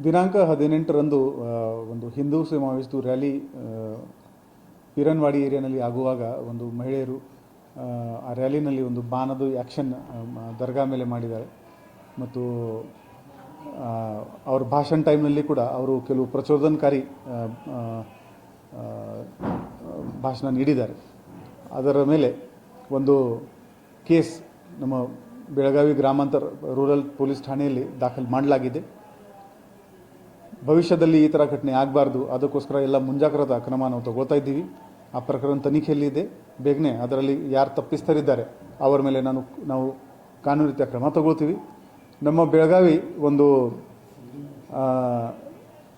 ದಿನಾಂಕ 18ರಂದು ಒಂದು ಹಿಂದೂ ಸಮಾವೇಶದ ರ್ಯಾಲಿ ಪೀರನ್ವಾಡಿ ಏರಿಯಾನಲ್ಲಿ ಆಗುವಾಗ ಒಂದು ಮಹಿಳೆಯರು ಆ ರ್ಯಾಲಿನಲ್ಲಿ ಒಂದು ಬಾಣದ ಆ್ಯಕ್ಷನ್ ದರ್ಗಾ ಮೇಲೆ ಮಾಡಿದ್ದಾರೆ ಮತ್ತು ಅವ್ರ ಭಾಷಣ ಟೈಮ್ನಲ್ಲಿ ಕೂಡ ಅವರು ಕೆಲವು ಪ್ರಚೋದನಕಾರಿ ಭಾಷಣ ನೀಡಿದ್ದಾರೆ. ಅದರ ಮೇಲೆ ಒಂದು ಕೇಸ್ ನಮ್ಮ ಬೆಳಗಾವಿ ಗ್ರಾಮಾಂತರ ರೂರಲ್ ಪೊಲೀಸ್ ಠಾಣೆಯಲ್ಲಿ ದಾಖಲು ಮಾಡಲಾಗಿದೆ. ಭವಿಷ್ಯದಲ್ಲಿ ಈ ಥರ ಘಟನೆ ಆಗಬಾರ್ದು, ಅದಕ್ಕೋಸ್ಕರ ಎಲ್ಲ ಮುಂಜಾಗ್ರತಾ ಕ್ರಮ ನಾವು ತಗೊಳ್ತಾ ಇದ್ದೀವಿ. ಆ ಪ್ರಕರಣ ತನಿಖೆಯಲ್ಲಿದೆ. ಬೇಗನೆ ಅದರಲ್ಲಿ ಯಾರು ತಪ್ಪಿಸ್ತರಿದ್ದಾರೆ ಅವರ ಮೇಲೆ ನಾವು ಕಾನೂನು ರೀತಿಯ ಕ್ರಮ ತಗೊಳ್ತೀವಿ. ನಮ್ಮ ಬೆಳಗಾವಿ ಒಂದು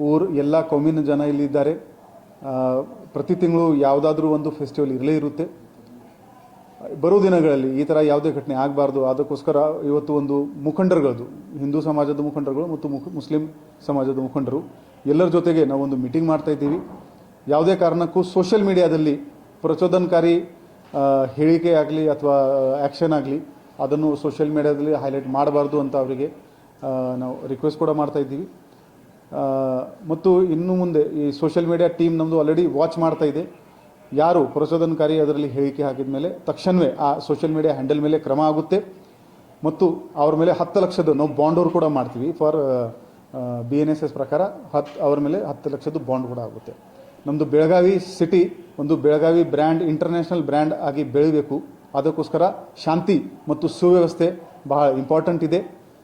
ಊರು, ಎಲ್ಲ ಕೌಮಿನ ಜನ ಇಲ್ಲಿದ್ದಾರೆ. ಪ್ರತಿ ತಿಂಗಳು ಯಾವುದಾದ್ರೂ ಒಂದು ಫೆಸ್ಟಿವಲ್ ಇರಲೇ ಇರುತ್ತೆ. ಬರೋ ದಿನಗಳಲ್ಲಿ ಈ ಥರ ಯಾವುದೇ ಘಟನೆ ಆಗಬಾರ್ದು, ಅದಕ್ಕೋಸ್ಕರ ಇವತ್ತು ಒಂದು ಮುಖಂಡರುಗಳದ್ದು, ಹಿಂದೂ ಸಮಾಜದ ಮುಖಂಡರುಗಳು ಮತ್ತು ಮುಸ್ಲಿಂ ಸಮಾಜದ ಮುಖಂಡರು ಎಲ್ಲರ ಜೊತೆಗೆ ನಾವು ಒಂದು ಮೀಟಿಂಗ್ ಮಾಡ್ತಾ ಇದ್ದೀವಿ. ಯಾವುದೇ ಕಾರಣಕ್ಕೂ ಸೋಷಿಯಲ್ ಮೀಡಿಯಾದಲ್ಲಿ ಪ್ರಚೋದನಕಾರಿ ಹೇಳಿಕೆ ಆಗಲಿ ಅಥವಾ ಆ್ಯಕ್ಷನ್ ಆಗಲಿ ಅದನ್ನು ಸೋಷಿಯಲ್ ಮೀಡಿಯಾದಲ್ಲಿ ಹೈಲೈಟ್ ಮಾಡಬಾರ್ದು ಅಂತ ಅವರಿಗೆ ನಾವು ರಿಕ್ವೆಸ್ಟ್ ಕೂಡ ಮಾಡ್ತಾ ಇದ್ದೀವಿ. ಮತ್ತು ಇನ್ನು ಮುಂದೆ ಈ ಸೋಷಿಯಲ್ ಮೀಡಿಯಾ ಟೀಮ್ ನಮ್ಮದು ಆಲ್ರೆಡಿ ವಾಚ್ ಮಾಡ್ತಾ ಇದೆ. ಯಾರು ಪ್ರಚೋದನಕಾರಿ ಅದರಲ್ಲಿ ಹೇಳಿಕೆ ಹಾಕಿದ ಮೇಲೆ ತಕ್ಷಣವೇ ಆ ಸೋಷಿಯಲ್ ಮೀಡಿಯಾ ಹ್ಯಾಂಡಲ್ ಮೇಲೆ ಕ್ರಮ ಆಗುತ್ತೆ ಮತ್ತು ಅವ್ರ ಮೇಲೆ 10 ಲಕ್ಷದ ನಾವು ಬಾಂಡ್ ಕೂಡ ಮಾಡ್ತೀವಿ. ಫಾರ್ BNSS ಪ್ರಕಾರ ಅವ್ರ ಮೇಲೆ 10 ಲಕ್ಷದ ಬಾಂಡ್ ಕೂಡ ಆಗುತ್ತೆ. ನಮ್ಮದು ಬೆಳಗಾವಿ ಸಿಟಿ ಒಂದು ಬೆಳಗಾವಿ ಬ್ರ್ಯಾಂಡ್, ಇಂಟರ್ನ್ಯಾಷನಲ್ ಬ್ರ್ಯಾಂಡ್ ಆಗಿ ಬೆಳಿಬೇಕು. ಅದಕ್ಕೋಸ್ಕರ ಶಾಂತಿ ಮತ್ತು ಸುವ್ಯವಸ್ಥೆ ಬಹಳ ಇಂಪಾರ್ಟೆಂಟ್ ಇದೆ.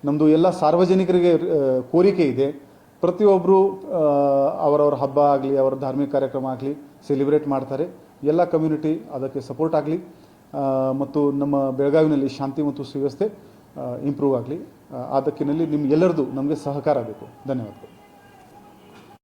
ನಮ್ಮದು ಎಲ್ಲ ಸಾರ್ವಜನಿಕರಿಗೆ ಕೋರಿಕೆ ಇದೆ, ಪ್ರತಿಯೊಬ್ಬರು ಅವರವರ ಹಬ್ಬ ಆಗಲಿ, ಅವರ ಧಾರ್ಮಿಕ ಕಾರ್ಯಕ್ರಮ ಆಗಲಿ ಸೆಲಿಬ್ರೇಟ್ ಮಾಡ್ತಾರೆ. ಎಲ್ಲ ಕಮ್ಯುನಿಟಿ ಅದಕ್ಕೆ ಸಪೋರ್ಟ್ ಆಗಲಿ ಮತ್ತು ನಮ್ಮ ಬೆಳಗಾವಿನಲ್ಲಿ ಶಾಂತಿ ಮತ್ತು ಸುವ್ಯವಸ್ಥೆ ಇಂಪ್ರೂವ್ ಆಗಲಿ. ಅದಕ್ಕಿನಲ್ಲಿ ನಿಮ್ಮ ಎಲ್ಲರದು ನಮಗೆ ಸಹಕಾರ ಬೇಕು. ಧನ್ಯವಾದಗಳು.